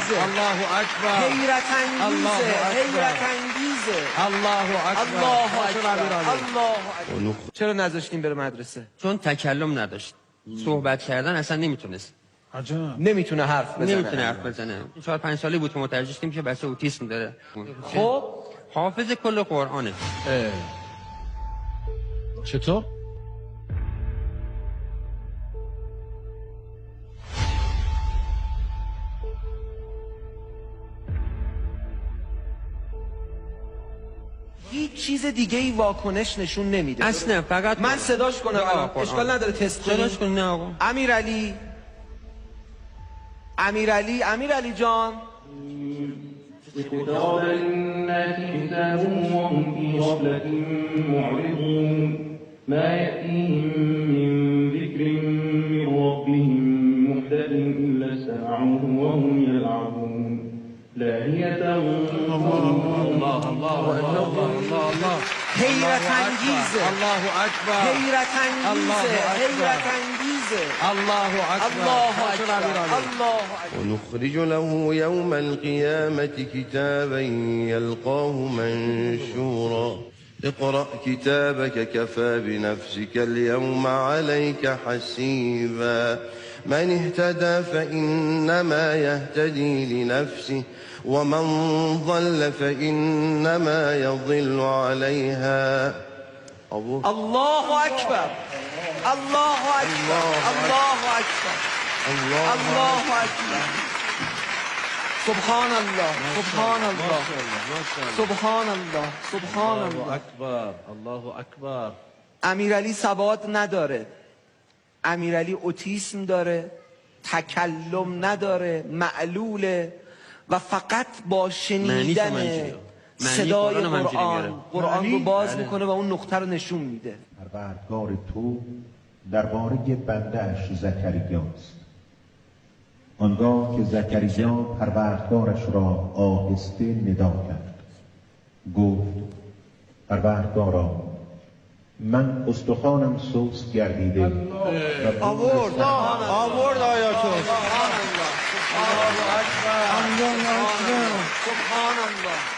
انگیزه، الله اکبر، حیرت انگیزه، الله اکبر، حیرت انگیزه. الله اکبر، الله حاضر اکبر، امیرعلی. الله اکبر. چرا نذاشتیم بره مدرسه؟ چون تکلم نداشت، صحبت کردن اصلا نمیتونست، عجب. نمیتونه حرف بزنه. نمیتونه حرف بزنه. 4-5 سالی بود که متوجه شدیم که بچه اوتیسم داره. خب حافظ کل قرآنه. چطور؟ هیچ چیز دیگه ای واکنش نشون نمیده. اصلا فقط من صداش کنم الان، اشکال نداره تست کنیم. صداش کن. نه آقا. امیرعلی، امیرعلی، امیرعلی جان. اقترب للناس حسابهم وهم في غفلة معرضون ما يأتيهم من ذكر من ربهم محدث إلا استمعوه وهم يلعبون لاهية الله الله. حیرت انگیزه، الله اکبر، حیرت انگیزه، الله اکبر. حیرت انگیزه. الله اکبر، الله حاضر اکبر، امیرعلی. الله اکبر. ونخرج له يوم القيامة كتابا يلقاه منشورا اقرأ كتابك كفى بنفسك اليوم عليك حسيبا من اهتدى فإنما يهتدي لنفسه ومن ضل فإنما يضل عليها الله اکبر، الله اکبر، الله اکبر، الله اکبر. سبحان الله، سبحان الله، سبحان الله، سبحان الله الله. اکبر، الله اکبر. امیرعلی سواد نداره، امیرعلی اوتیسم داره، تکلم نداره، معلوله و فقط با شنیدن صدای قرآن رو باز میکنه و اون نقطه رو نشون میده. پروردگار تو درباره بنده اش زکریاست. آنگاه که زکریا پروردگارش را آهسته ندا کرد گفت پروردگارا من استخوانم سست گردیده آورد آیاتو. سبحان الله، سبحان الله، سبحان الله.